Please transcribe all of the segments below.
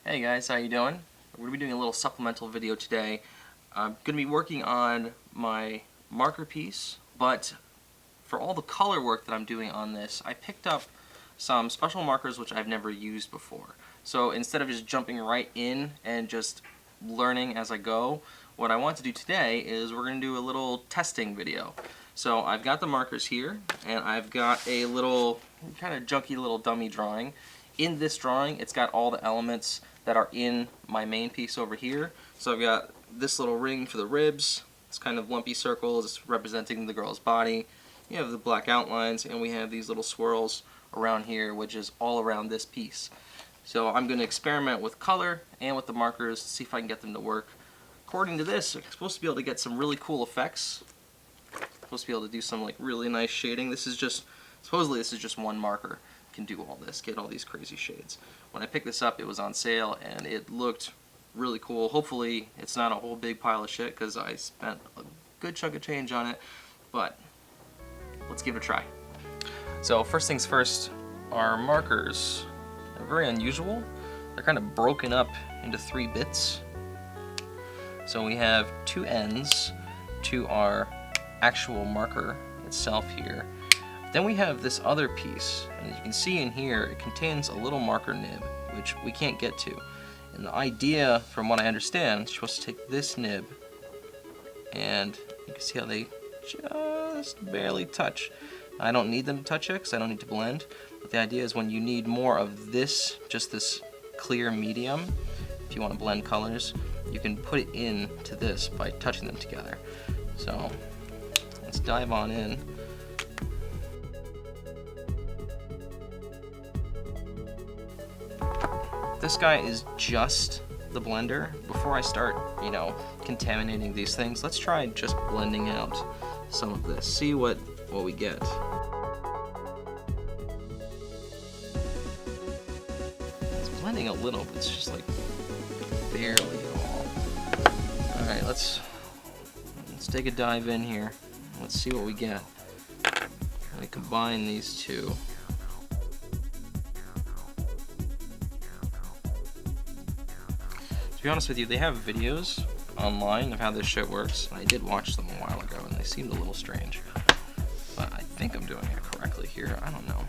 Hey guys, how you doing? We're going to be doing a little supplemental video today. I'm going to be working on my marker piece, but for all the color work that I'm doing on this, I picked up some special markers which I've never used before. So instead of just jumping right in and just learning as I go, what I want to do today is we're going to do a little testing video. So I've got the markers here, and I've got a little kind of junky little dummy drawing. In this drawing, it's got all the elements that are in my main piece over here. So I've got this little ring for the ribs. It's kind of lumpy circles representing the girl's body. You have the black outlines, and we have these little swirls around here, which is all around this piece. So I'm going to experiment with color and with the markers to see if I can get them to work. According to this, I'm supposed to be able to get some really cool effects. I'm supposed to be able to do some like really nice shading. This is just, supposedly this is just one marker. Can do all this, get all these crazy shades. When I picked this up, it was on sale and it looked really cool. Hopefully it's not a whole big pile of shit because I spent a good chunk of change on it, but let's give it a try. So first things first, our markers are very unusual. They're kind of broken up into 3 bits. So we have 2 ends to our actual marker itself here. Then we have this other piece, and as you can see in here, it contains a little marker nib, which we can't get to. And the idea, from what I understand, is you're supposed to take this nib, and you can see how they just barely touch. I don't need them to touch it, because I don't need to blend, but the idea is when you need more of this, just this clear medium, if you want to blend colors, you can put it into this by touching them together. So, let's dive on in. This guy is just the blender. Before I start, contaminating these things, let's try just blending out some of this. See what we get. It's blending a little, but it's just like barely at all. All right, let's take a dive in here. Let's see what we get. Let me combine these two. To be honest with you, they have videos online of how this shit works. I did watch them a while ago and they seemed a little strange. But I think I'm doing it correctly here. I don't know.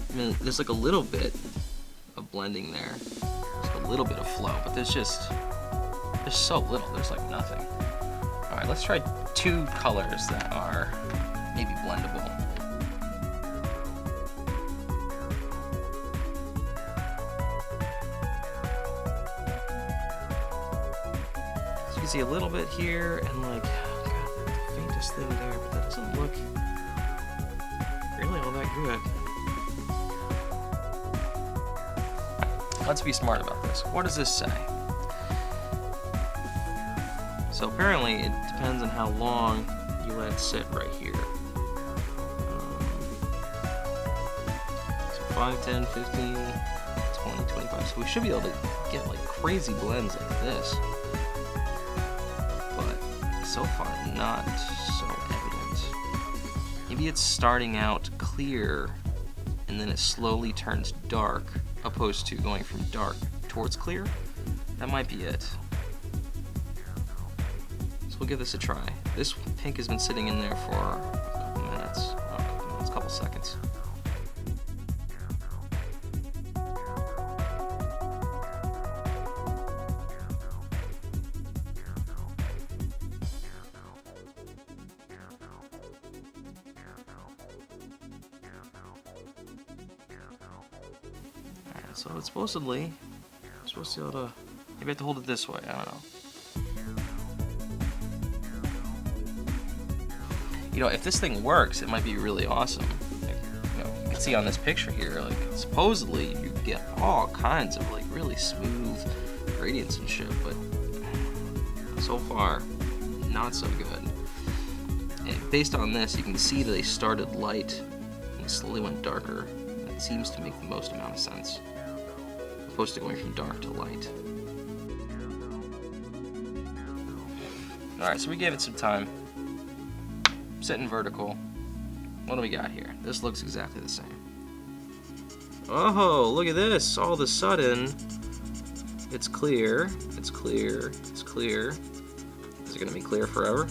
I mean, there's like a little bit of blending there. There's a little bit of flow, but there's so little. There's like nothing. Alright, let's try 2 colors that are maybe blendable. You see a little bit here and like the faintest thing there, but that doesn't look really all that good. Let's be smart about this. What does this say? So apparently it depends on how long you let it sit right here. So 5, 10, 15, 20, 25. So we should be able to get like crazy blends like this. So far, not so evident. Maybe it's starting out clear and then it slowly turns dark, opposed to going from dark towards clear. That might be it. So we'll give this a try. This pink has been sitting in there for a couple minutes, a couple seconds. So it's supposedly, I'm supposed to be able to, maybe I have to hold it this way, I don't know. If this thing works, it might be really awesome. Like, you can see on this picture here, like, supposedly you get all kinds of like really smooth gradients and shit, but so far, not so good. And based on this, you can see that they started light and slowly went darker. It seems to make the most amount of sense, opposed to going from dark to light. Alright, so we gave it some time. Sitting vertical. What do we got here? This looks exactly the same. Oh, look at this. All of a sudden, it's clear, it's clear, it's clear. Is it gonna be clear forever?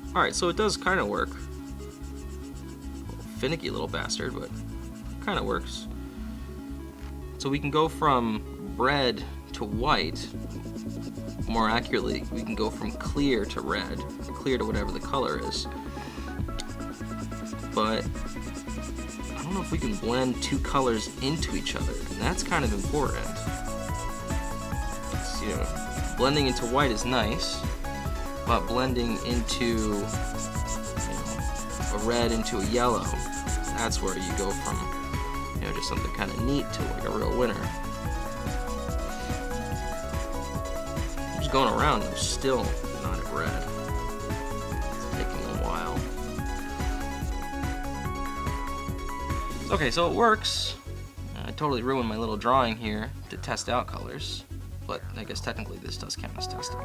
Alright, so it does kind of work. Finicky little bastard, but kind of works. So we can go from red to white. More accurately, we can go from clear to red, or clear to whatever the color is. But I don't know if we can blend two colors into each other, and that's kind of important. So, you know, blending into white is nice, but blending into, you know, a red into a yellow, that's where you go from, you know, just something kind of neat to like a real winner. I'm just going around, I'm still not at red. It's taking a while. Okay, so it works. I totally ruined my little drawing here to test out colors, but I guess technically this does count as testing.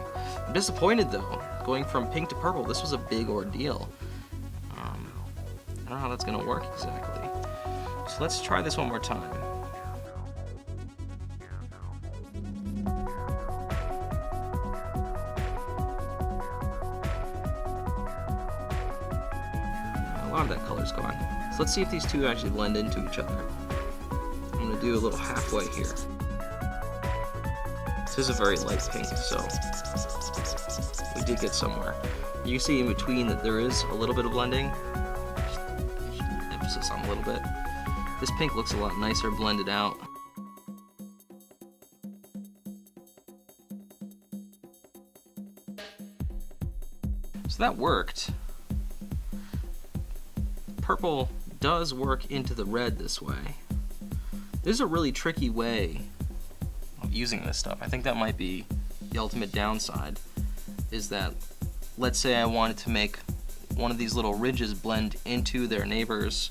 I'm disappointed though. Going from pink to purple, this was a big ordeal. I don't know how that's gonna work exactly. So let's try this one more time. A lot of that color's gone. So let's see if these two actually blend into each other. I'm gonna do a little halfway here. This is a very light pink, so we did get somewhere. You see in between that there is a little bit of blending. Just emphasis on a little bit. This pink looks a lot nicer blended out. So that worked. Purple does work into the red this way. This is a really tricky way of using this stuff. I think that might be the ultimate downside, is that let's say I wanted to make one of these little ridges blend into their neighbors.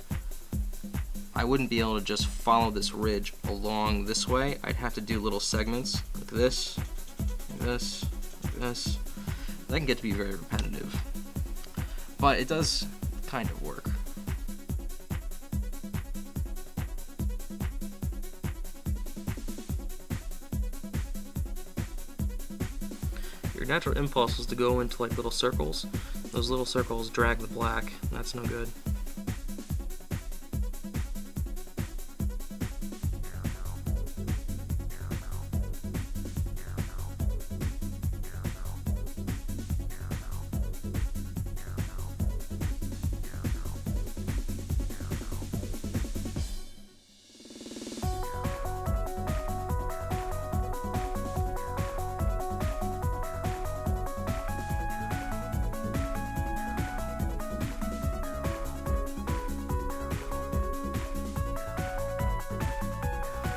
I wouldn't be able to just follow this ridge along this way. I'd have to do little segments like this, like this, like this. That can get to be very repetitive, but it does kind of work. Your natural impulse is to go into like little circles. Those little circles drag the black, and that's no good.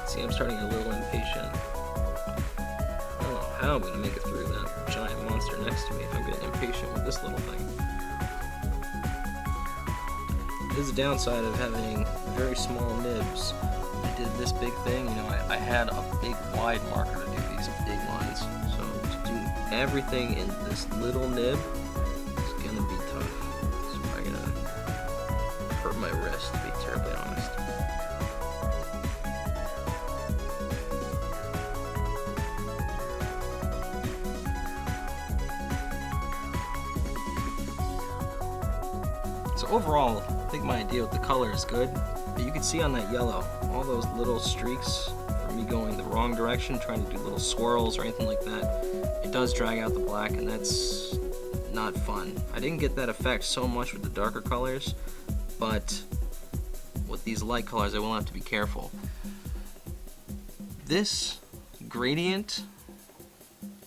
See, I'm starting a little impatient. I don't know how I'm going to make it through that giant monster next to me if I'm getting impatient with this little thing. This is the downside of having very small nibs. I did this big thing, you know, I had a big wide marker to do these big lines. So to do everything in this little nib is going to be tough. It's probably going to hurt my wrist, to be terribly honest. So overall, I think my idea with the color is good, but you can see on that yellow, all those little streaks from me going the wrong direction, trying to do little swirls or anything like that. It does drag out the black, and that's not fun. I didn't get that effect so much with the darker colors, but with these light colors, I will have to be careful. This gradient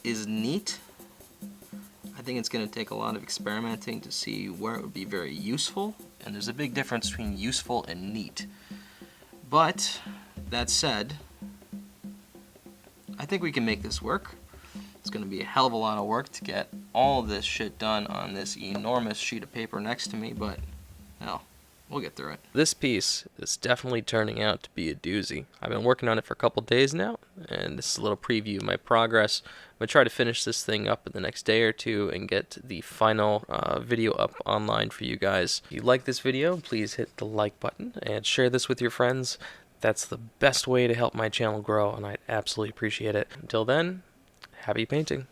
is neat. I think it's going to take a lot of experimenting to see where it would be very useful, and there's a big difference between useful and neat. But that said, I think we can make this work. It's going to be a hell of a lot of work to get all this shit done on this enormous sheet of paper next to me, but hell, we'll get through it. This piece is definitely turning out to be a doozy. I've been working on it for a couple days now, and this is a little preview of my progress. I'm going to try to finish this thing up in the next day or two and get the final video up online for you guys. If you like this video, please hit the like button and share this with your friends. That's the best way to help my channel grow, and I'd absolutely appreciate it. Until then, happy painting.